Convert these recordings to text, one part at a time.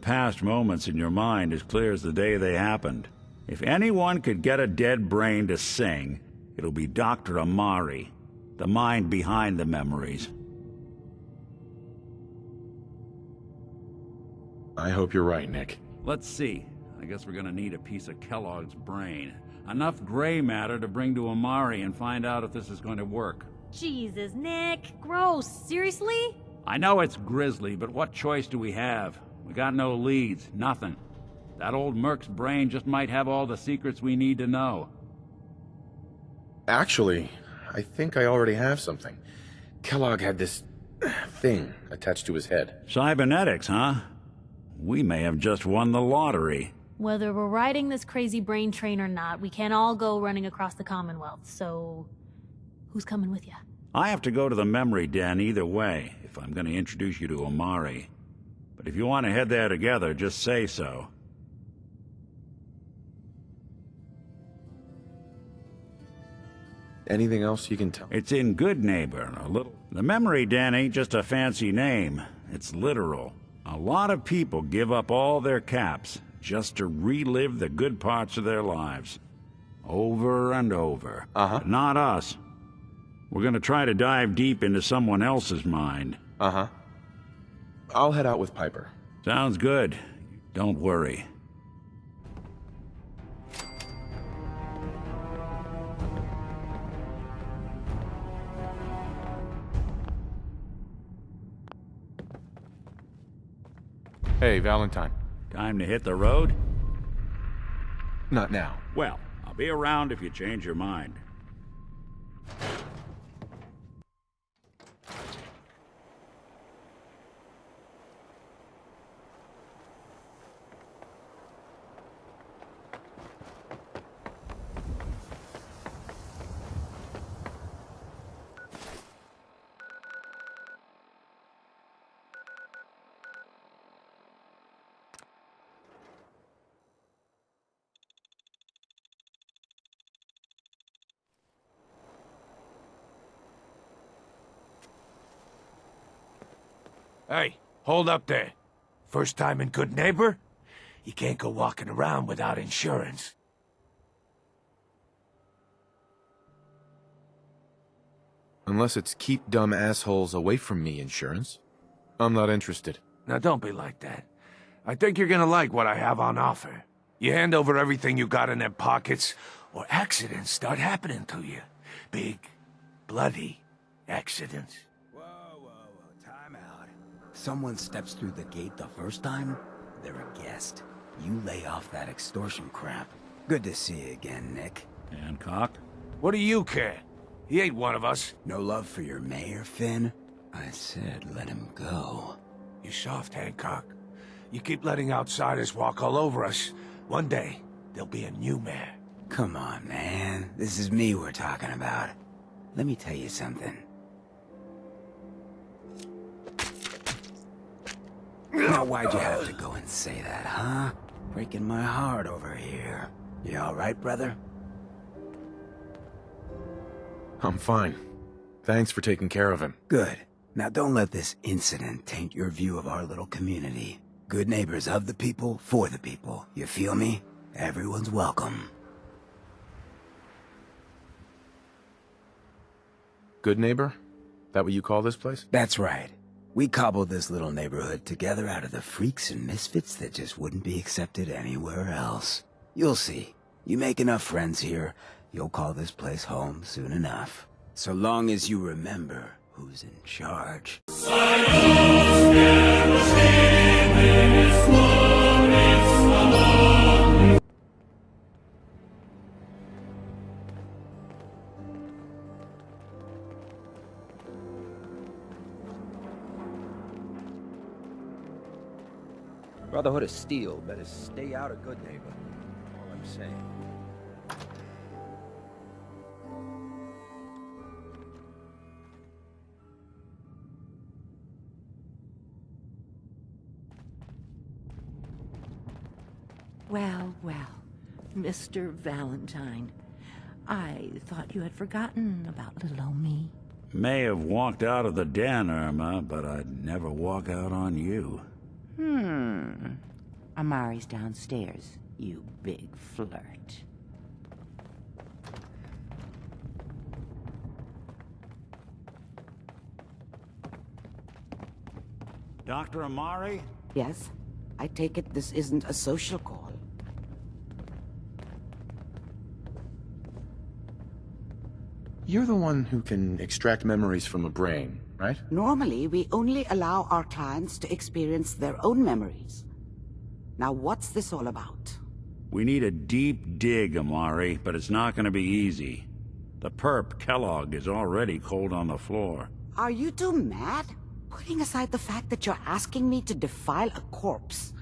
past moments in your mind as clear as the day they happened. If anyone could get a dead brain to sing, it'll be Dr. Amari, the mind behind the memories. I hope you're right, Nick. Let's see. I guess we're gonna need a piece of Kellogg's brain. Enough gray matter to bring to Amari and find out if this is going to work. Jesus, Nick. Gross. Seriously? I know it's grisly, but what choice do we have? We got no leads, nothing. That old Merc's brain just might have all the secrets we need to know. Actually, I think I already have something. Kellogg had this thing attached to his head. Cybernetics, huh? We may have just won the lottery. Whether we're riding this crazy brain train or not, we can't all go running across the Commonwealth, so... who's coming with you? I have to go to the memory den either way, if I'm going to introduce you to Amari. But if you want to head there together, just say so. Anything else you can tell me? It's in Good Neighbor, a little... The memory den ain't just a fancy name. It's literal. A lot of people give up all their caps just to relive the good parts of their lives. Over and over. But not us. We're gonna try to dive deep into someone else's mind. I'll head out with Piper. Sounds good. Don't worry. Hey, Valentine. Time to hit the road? Not now. Well, I'll be around if you change your mind. Hey, hold up there. First time in Good Neighbor? You can't go walking around without insurance. Unless it's keep dumb assholes away from me insurance. I'm not interested. Now don't be like that. I think you're gonna like what I have on offer. You hand over everything you got in them pockets, or accidents start happening to you. Big, bloody accidents. Time out. Someone steps through the gate the first time, they're a guest. You lay off that extortion crap. Good to see you again, Nick. Hancock? What do you care? He ain't one of us. No love for your mayor, Finn? I said let him go. You soft, Hancock. You keep letting outsiders walk all over us. One day, there'll be a new mayor. Come on, man. This is me we're talking about. Let me tell you something. Now why'd you have to go and say that, huh? Breaking my heart over here. You alright, brother? I'm fine. Thanks for taking care of him. Good. Now don't let this incident taint your view of our little community. Good neighbors of the people, for the people. You feel me? Everyone's welcome. Good neighbor? That what you call this place? That's right. We cobbled this little neighborhood together out of the freaks and misfits that just wouldn't be accepted anywhere else. You'll see. You make enough friends here, you'll call this place home soon enough. So long as you remember who's in charge. Brotherhood of Steel better stay out of Good Neighbor. All I'm saying. Well, well, Mr. Valentine. I thought you had forgotten about little old me. May have walked out of the den, Irma, but I'd never walk out on you. Amari's downstairs, you big flirt. Dr. Amari? Yes? I take it this isn't a social call. You're the one who can extract memories from a brain, right? Normally, we only allow our clients to experience their own memories. Now, what's this all about? We need a deep dig, Amari, but it's not gonna be easy. The perp, Kellogg, is already cold on the floor. Are you two mad? Putting aside the fact that you're asking me to defile a corpse,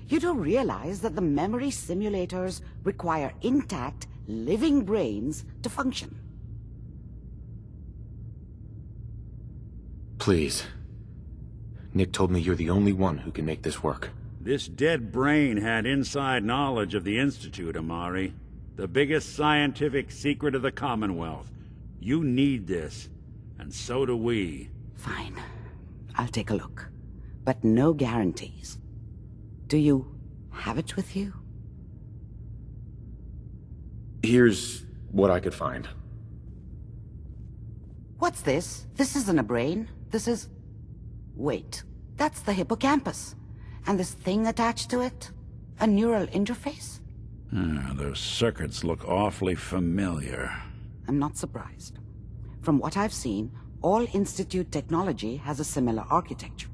you do realize that the memory simulators require intact, living brains to function. Please. Nick told me you're the only one who can make this work. This dead brain had inside knowledge of the Institute, Amari. The biggest scientific secret of the Commonwealth. You need this, and so do we. Fine. I'll take a look. But no guarantees. Do you have it with you? Here's what I could find. What's this? This isn't a brain. This is... Wait. That's the hippocampus. And this thing attached to it? A neural interface? Those circuits look awfully familiar. I'm not surprised. From what I've seen, all Institute technology has a similar architecture.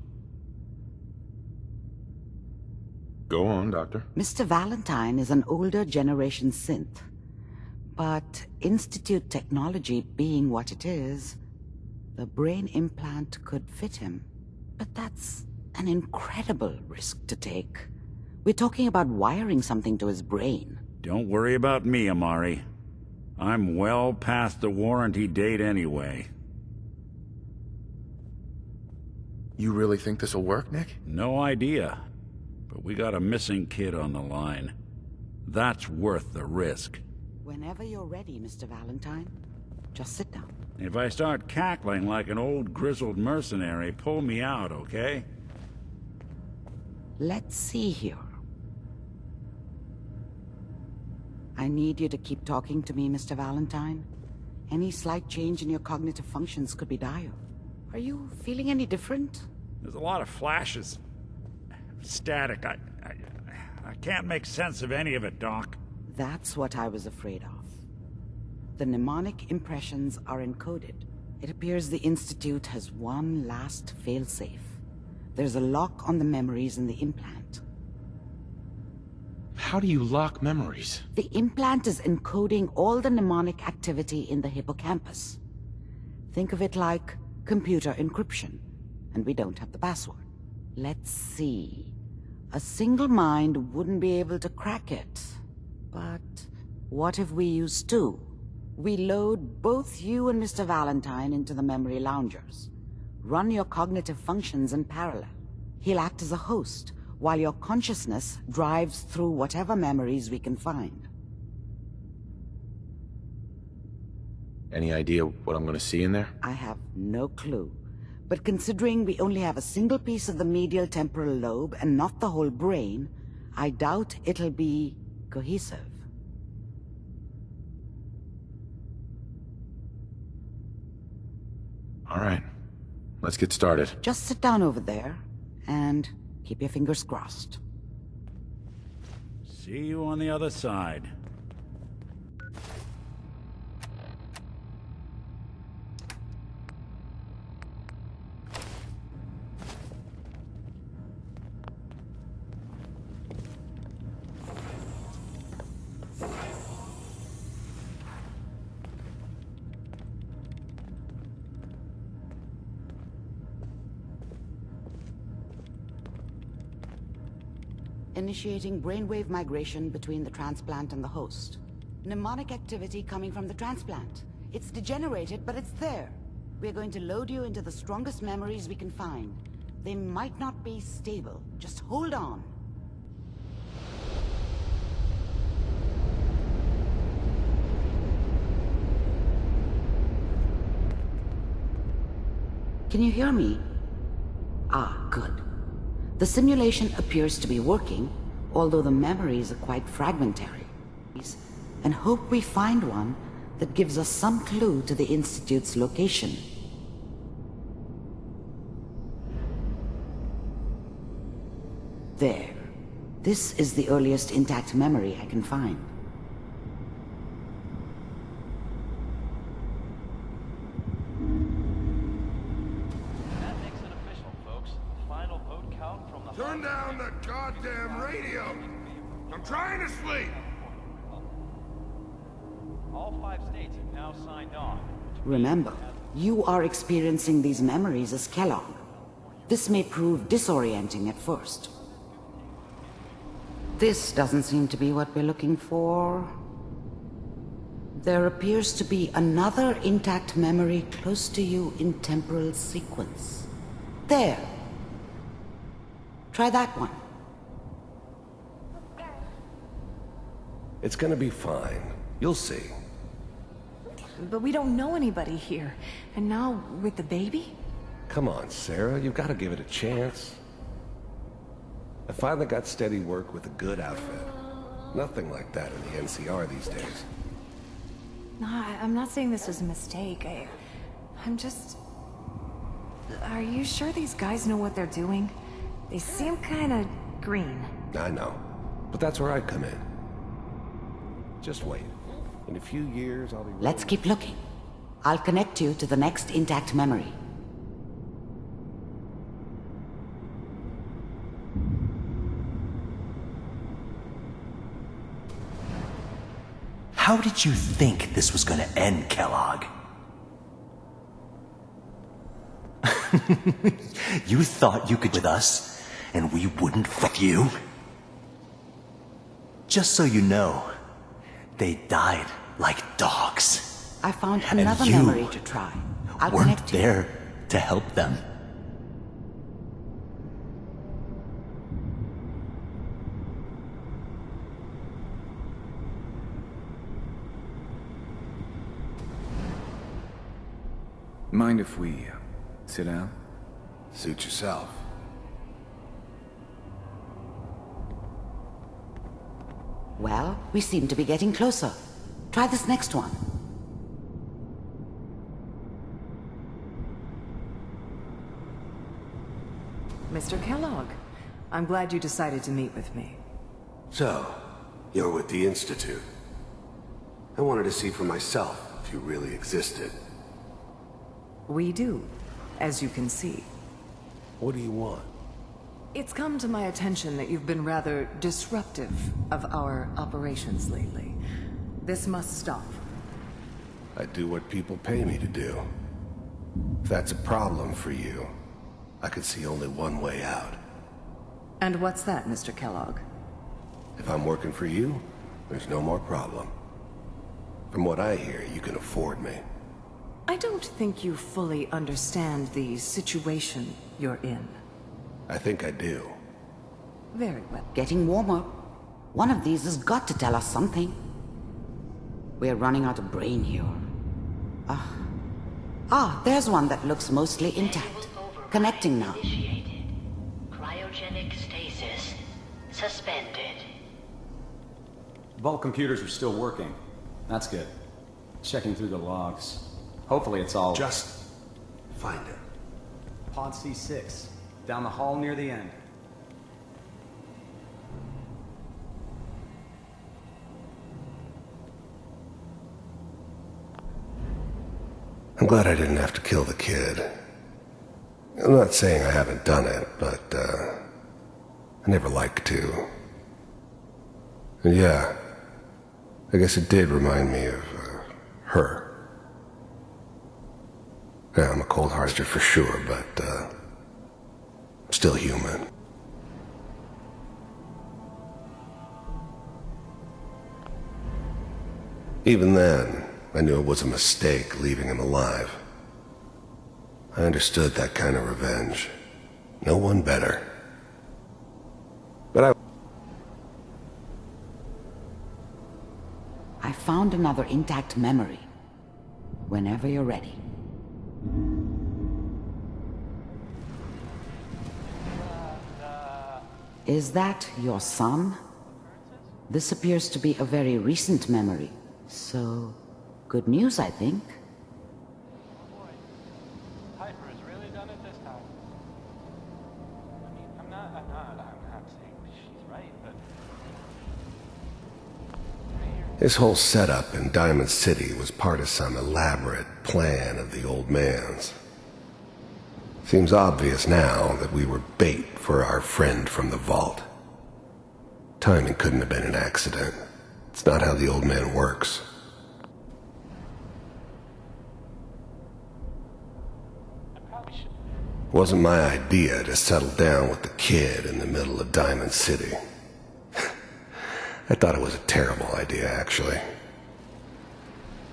Go on, Doctor. Mr. Valentine is an older generation synth. But Institute technology being what it is, the brain implant could fit him. But that's an incredible risk to take. We're talking about wiring something to his brain. Don't worry about me, Amari. I'm well past the warranty date anyway. You really think this'll work, Nick? No idea. But we got a missing kid on the line. That's worth the risk. Whenever you're ready, Mr. Valentine, just sit down. If I start cackling like an old grizzled mercenary, pull me out, okay? Let's see here. I need you to keep talking to me, Mr. Valentine. Any slight change in your cognitive functions could be dire. Are you feeling any different? There's a lot of flashes. Static. I can't make sense of any of it, Doc. That's what I was afraid of. The mnemonic impressions are encoded. It appears the Institute has one last failsafe. There's a lock on the memories in the implant. How do you lock memories? The implant is encoding all the mnemonic activity in the hippocampus. Think of it like computer encryption, and we don't have the password. Let's see. A single mind wouldn't be able to crack it. But what if we use two? We load both you and Mr. Valentine into the memory loungers. Run your cognitive functions in parallel. He'll act as a host, while your consciousness drives through whatever memories we can find. Any idea what I'm gonna see in there? I have no clue. But considering we only have a single piece of the medial temporal lobe and not the whole brain, I doubt it'll be cohesive. All right, let's get started. Just sit down over there and keep your fingers crossed. See you on the other side. Initiating brainwave migration between the transplant and the host. Mnemonic activity coming from the transplant. It's degenerated, but it's there. We're going to load you into the strongest memories we can find. They might not be stable. Just hold on. Can you hear me? Ah, good. The simulation appears to be working, although the memories are quite fragmentary, and hope we find one that gives us some clue to the Institute's location. There. This is the earliest intact memory I can find. That makes it official, folks. Final vote count from the... Turn down the goddamn radio! I'm trying to sleep! All 5 states have now signed on. Remember, you are experiencing these memories as Kellogg. This may prove disorienting at first. This doesn't seem to be what we're looking for. There appears to be another intact memory close to you in temporal sequence. There. Try that one. It's gonna be fine. You'll see. But we don't know anybody here. And now, with the baby? Come on, Sarah, you've got to give it a chance. I finally got steady work with a good outfit. Nothing like that in the NCR these days. No, I'm not saying this was a mistake. I'm just... Are you sure these guys know what they're doing? They seem kinda green. I know, but that's where I come in. Just wait. In a few years, I'll be... Let's keep looking. I'll connect you to the next intact memory. How did you think this was gonna end, Kellogg? You thought you could with us, and we wouldn't fuck you? Just so you know, they died like dogs. I found another and you memory to try. I'll weren't connect you. there to help them. Mind if we sit down? Suit yourself. Well, we seem to be getting closer. Try this next one. Mr. Kellogg, I'm glad you decided to meet with me. So, you're with the Institute. I wanted to see for myself if you really existed. We do, as you can see. What do you want? It's come to my attention that you've been rather disruptive of our operations lately. This must stop. I do what people pay me to do. If that's a problem for you, I could see only one way out. And what's that, Mr. Kellogg? If I'm working for you, there's no more problem. From what I hear, you can afford me. I don't think you fully understand the situation you're in. I think I do. Very well. Getting warmer. One of these has got to tell us something. We're running out of brain here. There's one that looks mostly intact. Connecting now. Initiated. Cryogenic stasis suspended. Vault computers are still working. That's good. Checking through the logs. Hopefully it's all... Just find it. Pod C6. Down the hall near the end. I'm glad I didn't have to kill the kid. I'm not saying I haven't done it, but, I never liked to. And yeah, I guess it did remind me of, her. Yeah, I'm a cold-hearted for sure, but, I'm still human. Even then, I knew it was a mistake leaving him alive. I understood that kind of revenge. No one better. But I found another intact memory. Whenever you're ready. Is that your son? This appears to be a very recent memory. So, good news, I think. Piper has really done it this time. I mean, I'm not saying she's right, but... This whole setup in Diamond City was part of some elaborate plan of the old man's. Seems obvious now that we were bait for our friend from the vault. Timing couldn't have been an accident. It's not how the old man works. It wasn't my idea to settle down with the kid in the middle of Diamond City. I thought it was a terrible idea, actually.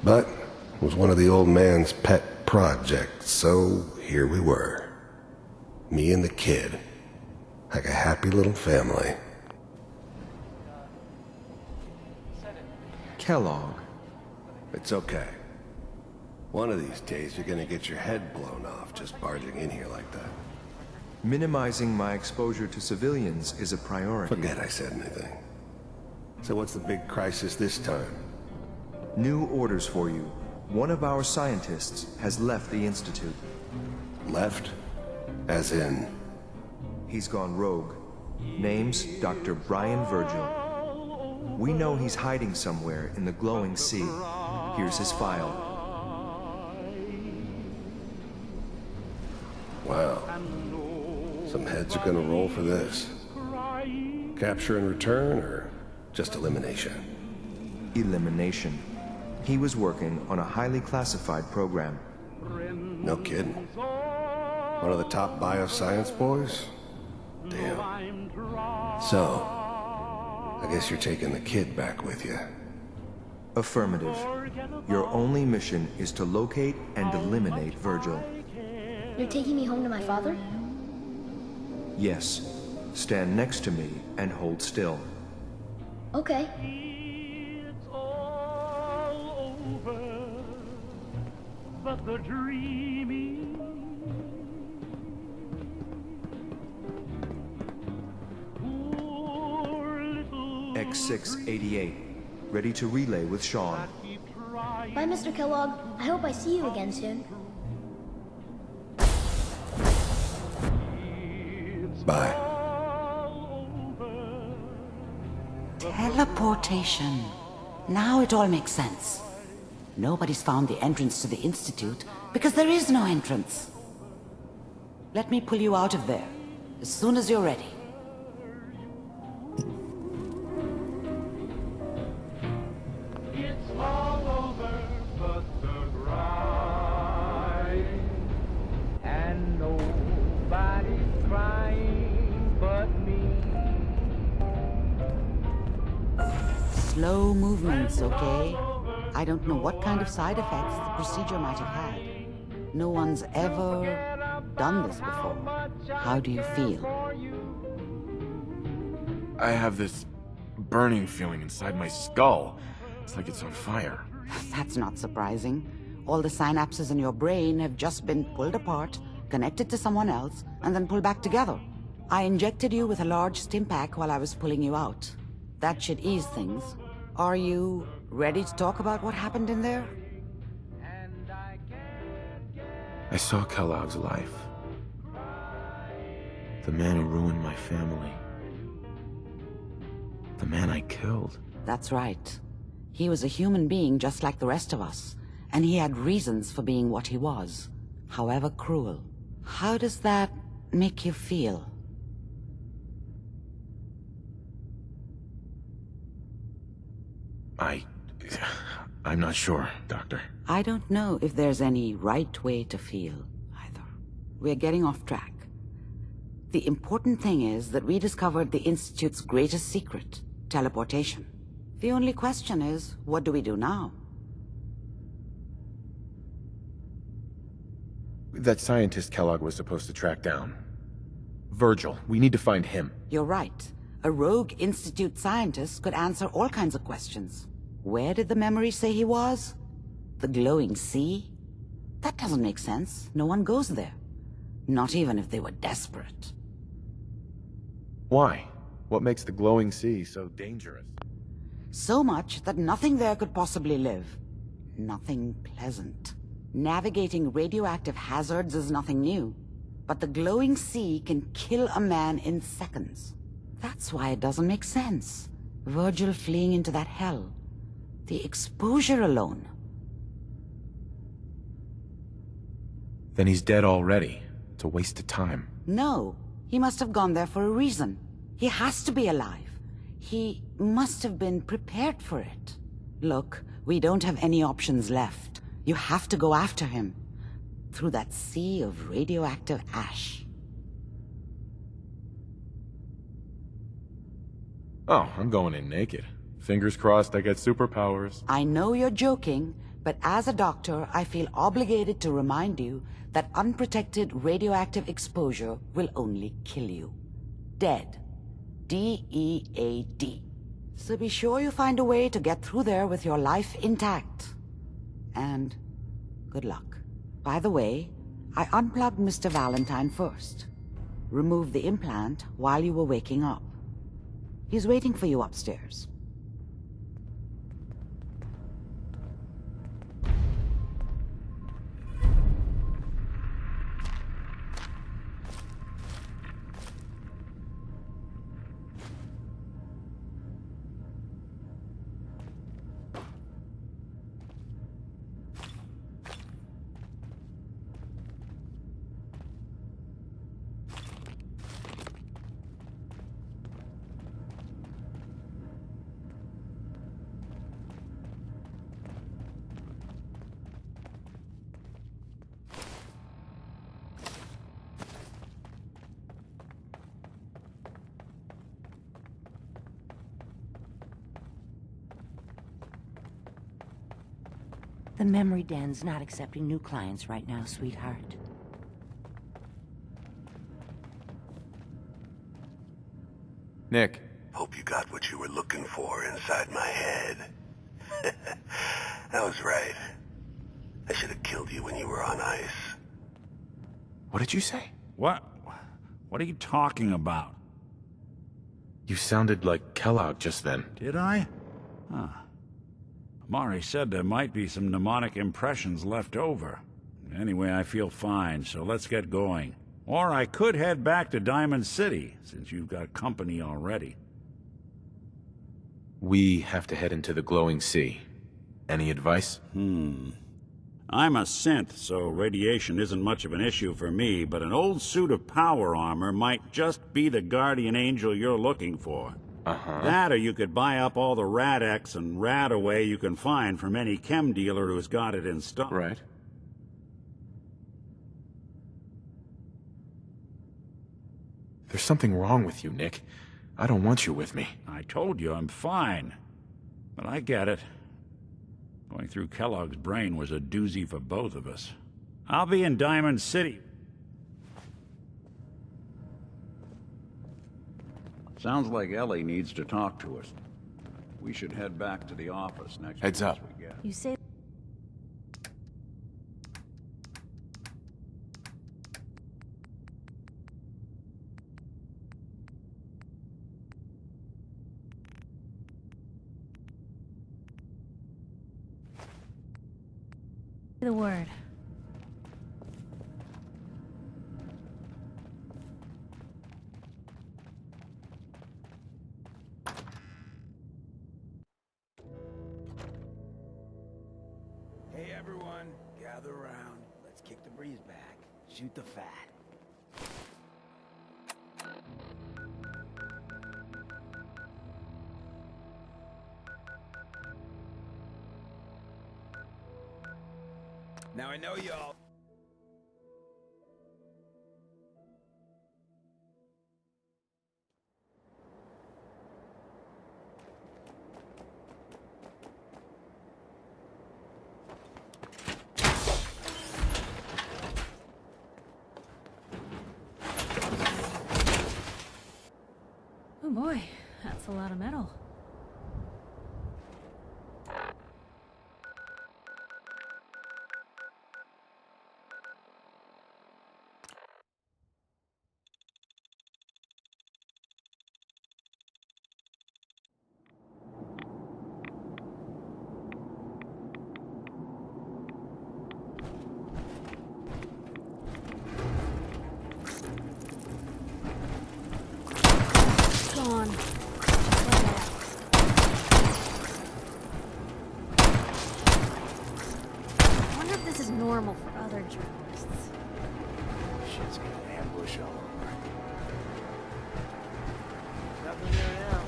But it was one of the old man's pet projects, so here we were. Me and the kid. Like a happy little family. Kellogg. It's okay. One of these days you're gonna get your head blown off just barging in here like that. Minimizing my exposure to civilians is a priority. Forget I said anything. So what's the big crisis this time? New orders for you. One of our scientists has left the Institute. Left? As in? He's gone rogue. Name's Dr. Brian Virgil. We know he's hiding somewhere in the glowing sea. Here's his file. Wow. Some heads are gonna roll for this. Capture and return, or just elimination? Elimination. He was working on a highly classified program. No kidding. One of the top bioscience boys? Damn. So, I guess you're taking the kid back with you. Affirmative. Your only mission is to locate and eliminate Virgil. You're taking me home to my father? Yes. Stand next to me and hold still. Okay. But the dreaming X688. Ready to relay with Sean. Bye, Mr. Kellogg. I hope I see you again soon. Bye. Teleportation. Now it all makes sense. Nobody's found the entrance to the Institute because there is no entrance. Let me pull you out of there as soon as you're ready. it's all over but the grind, and nobody's crying but me. Slow movements, okay? I don't know what kind of side effects the procedure might have had. No one's ever done this before. How do you feel? I have this burning feeling inside my skull. It's like it's on fire. That's not surprising. All the synapses in your brain have just been pulled apart, connected to someone else, and then pulled back together. I injected you with a large stim pack while I was pulling you out. That should ease things. Are you ready to talk about what happened in there? I saw Kellogg's life. The man who ruined my family. The man I killed. That's right. He was a human being just like the rest of us, and he had reasons for being what he was, however cruel. How does that make you feel? I'm not sure, Doctor. I don't know if there's any right way to feel, either. We're getting off track. The important thing is that we discovered the Institute's greatest secret, teleportation. The only question is, what do we do now? That scientist Kellogg was supposed to track down. Virgil, we need to find him. You're right. A rogue Institute scientist could answer all kinds of questions. Where did the memory say he was? The glowing sea? That doesn't make sense. No one goes there. Not even if they were desperate. Why? What makes the glowing sea so dangerous? So much that nothing there could possibly live. Nothing pleasant. Navigating radioactive hazards is nothing new. But the glowing sea can kill a man in seconds. That's why it doesn't make sense. Virgil fleeing into that hell. The exposure alone. Then he's dead already. It's a waste of time. No, he must have gone there for a reason. He has to be alive. He must have been prepared for it. Look, we don't have any options left. You have to go after him. Through that sea of radioactive ash. Oh, I'm going in naked. Fingers crossed I get superpowers. I know you're joking, but as a doctor, I feel obligated to remind you that unprotected radioactive exposure will only kill you. Dead. D-E-A-D. So be sure you find a way to get through there with your life intact. And good luck. By the way, I unplugged Mr. Valentine first. Removed the implant while you were waking up. He's waiting for you upstairs. The memory den's not accepting new clients right now, sweetheart. Nick. Hope you got what you were looking for inside my head. I was right. I should have killed you when you were on ice. What did you say? What? What are you talking about? You sounded like Kellogg just then. Did I? Huh. Mari said there might be some mnemonic impressions left over. Anyway, I feel fine, so let's get going. Or I could head back to Diamond City, since you've got company already. We have to head into the glowing sea. Any advice? I'm a synth, so radiation isn't much of an issue for me, but an old suit of power armor might just be the guardian angel you're looking for. That, or you could buy up all the Rad-X and Rad-Away you can find from any chem dealer who's got it in stock. Right. There's something wrong with you, Nick. I don't want you with me. I told you I'm fine. But I get it. Going through Kellogg's brain was a doozy for both of us. I'll be in Diamond City. Sounds like Ellie needs to talk to us. We should head back to the office next. Heads up. You say... the word. Hey everyone, gather around. Let's kick the breeze back. Shoot the fat. Now I know y'all... Oh boy, that's a lot of metal. journalists. Shit's gonna ambush all over. Nothing there now.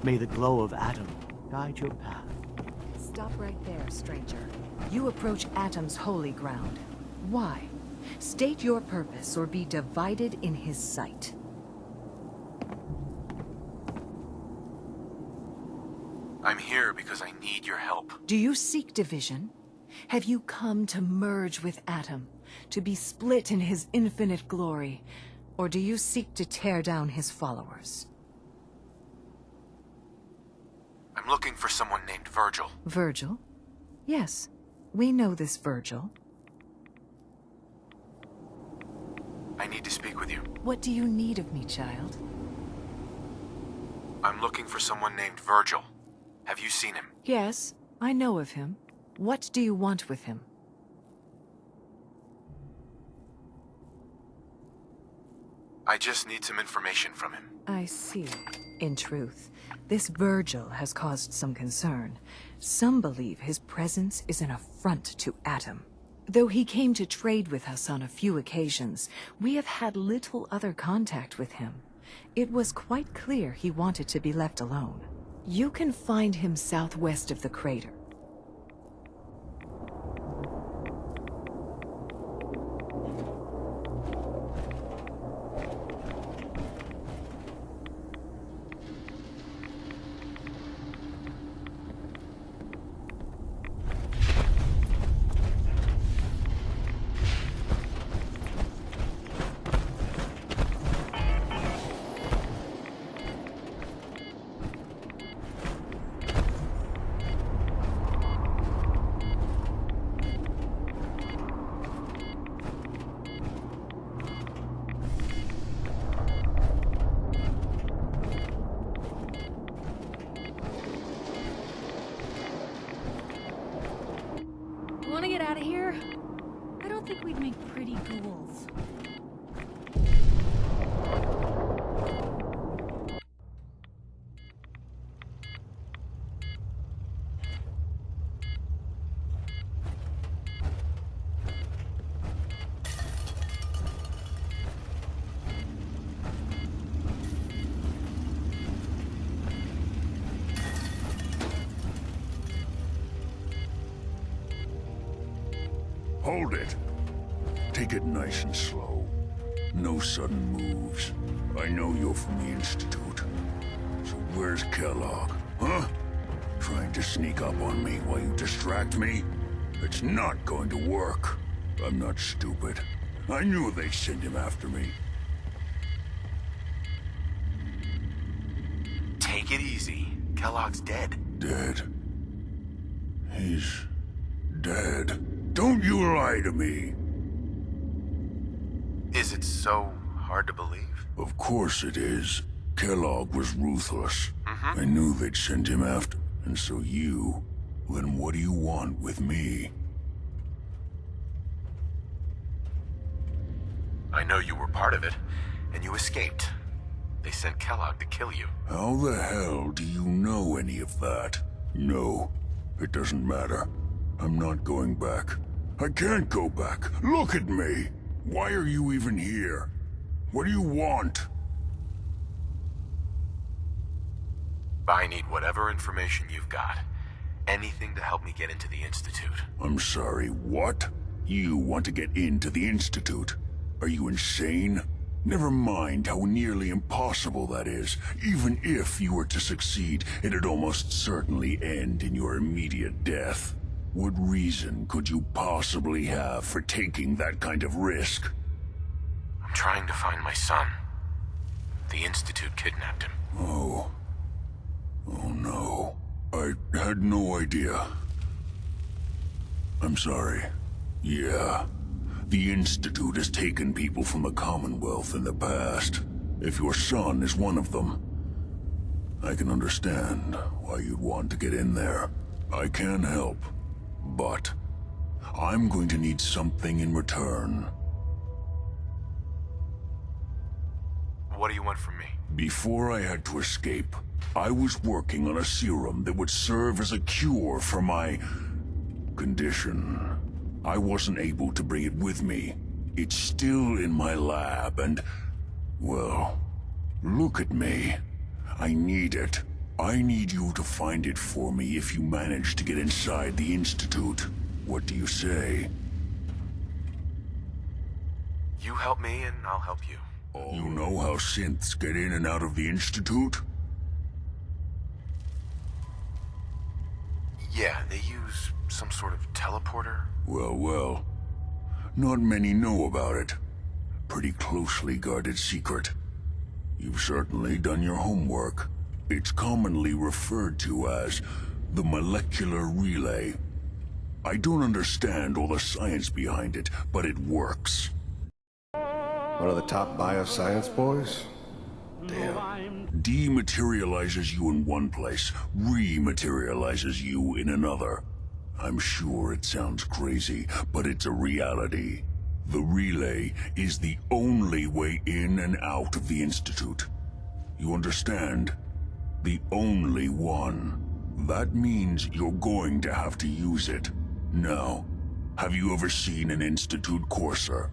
May the glow of Atom guide your path. Stop right there, stranger. You approach Atom's holy ground. Why? State your purpose or be divided in his sight. I'm here because I need your help. Do you seek division? Have you come to merge with Atom, to be split in his infinite glory? Or do you seek to tear down his followers? I'm looking for someone named Virgil. Virgil? Yes, we know this Virgil. I need to speak with you. What do you need of me, child? I'm looking for someone named Virgil. Have you seen him? Yes, I know of him. What do you want with him? I just need some information from him. I see. In truth, this Virgil has caused some concern. Some believe his presence is an affront to Atom. Though he came to trade with us on a few occasions, we have had little other contact with him. It was quite clear he wanted to be left alone. You can find him southwest of the crater. Want to get out of here? I don't think we'd make pretty ghouls. hold it. Take it nice and slow. No sudden moves. I know you're from the Institute. So where's Kellogg, huh? Trying to sneak up on me while you distract me? It's not going to work. I'm not stupid. I knew they'd send him after me. Take it easy. Kellogg's dead. Dead? He's dead. Don't you lie to me. Is it so hard to believe? Of course it is. Kellogg was ruthless. I knew they'd send him after, and so you... Then what do you want with me? I know you were part of it, and you escaped. They sent Kellogg to kill you. How the hell do you know any of that? No, it doesn't matter. I'm not going back. I can't go back. Look at me! Why are you even here? What do you want? I need whatever information you've got. Anything to help me get into the Institute. I'm sorry, what? You want to get into the Institute? Are you insane? Never mind how nearly impossible that is. Even if you were to succeed, it'd almost certainly end in your immediate death. What reason could you possibly have for taking that kind of risk? I'm trying to find my son. The Institute kidnapped him. Oh. Oh no. I had no idea. I'm sorry. Yeah. The Institute has taken people from the Commonwealth in the past. If your son is one of them, I can understand why you'd want to get in there. I can help, but I'm going to need something in return. What do you want from me? Before I had to escape, I was working on a serum that would serve as a cure for my condition. I wasn't able to bring it with me. It's still in my lab and, well, look at me. I need it. I need you to find it for me if you manage to get inside the Institute. What do you say? You help me and I'll help you. You know how synths get in and out of the Institute? Yeah, they use some sort of teleporter. Well, well. Not many know about it. Pretty closely guarded secret. You've certainly done your homework. It's commonly referred to as the molecular relay. I don't understand all the science behind it, but it works. One of the top bioscience boys? Damn. Dematerializes you in one place, rematerializes you in another. I'm sure it sounds crazy, but it's a reality. The relay is the only way in and out of the Institute. You understand? The only one. That means you're going to have to use it. Now, have you ever seen an Institute courser?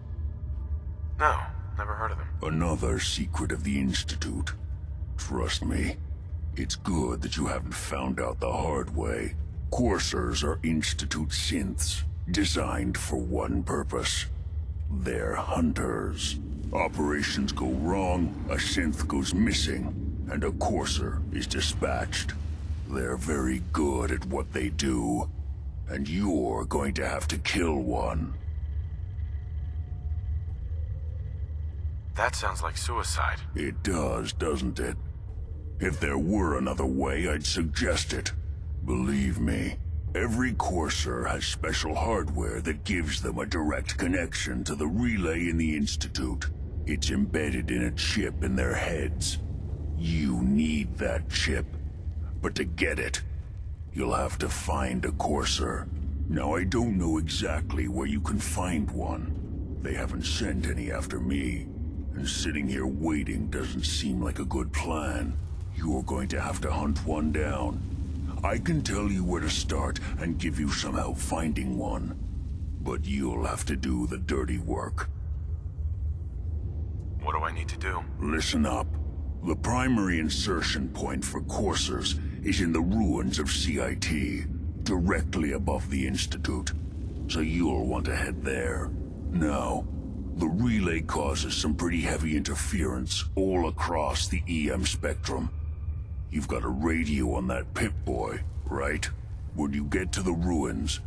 No, never heard of him. Another secret of the Institute. Trust me, it's good that you haven't found out the hard way. Coursers are Institute synths, designed for one purpose. They're hunters. Operations go wrong, a synth goes missing, and a courser is dispatched. They're very good at what they do, and you're going to have to kill one. That sounds like suicide. It does, doesn't it? If there were another way, I'd suggest it. Believe me, every courser has special hardware that gives them a direct connection to the relay in the Institute. It's embedded in a chip in their heads. You need that chip. But to get it, you'll have to find a courser. Now, I don't know exactly where you can find one. They haven't sent any after me. And sitting here waiting doesn't seem like a good plan. You're going to have to hunt one down. I can tell you where to start and give you some help finding one. But you'll have to do the dirty work. What do I need to do? Listen up. The primary insertion point for coursers is in the ruins of CIT, directly above the Institute. so you'll want to head there. Now, the relay causes some pretty heavy interference all across the EM spectrum. You've got a radio on that Pip-Boy, right? When you get to the ruins,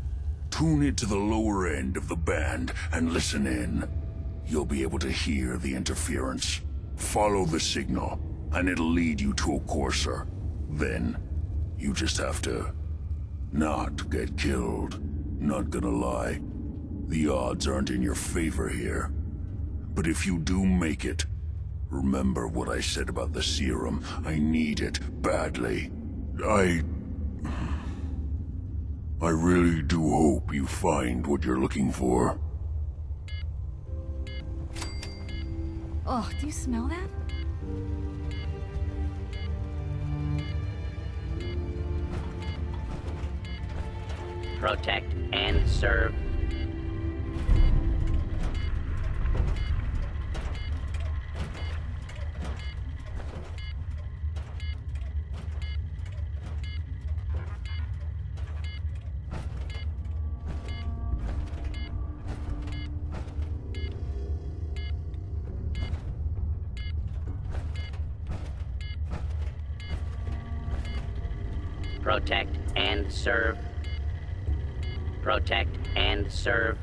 tune it to the lower end of the band and listen in. You'll be able to hear the interference. Follow the signal, and it'll lead you to a courser. Then, you just have to not get killed. Not gonna lie, the odds aren't in your favor here. But if you do make it, remember what I said about the serum. I need it badly. I really do hope you find what you're looking for. Oh, do you smell that? Protect and serve. Protect and serve. Protect and serve.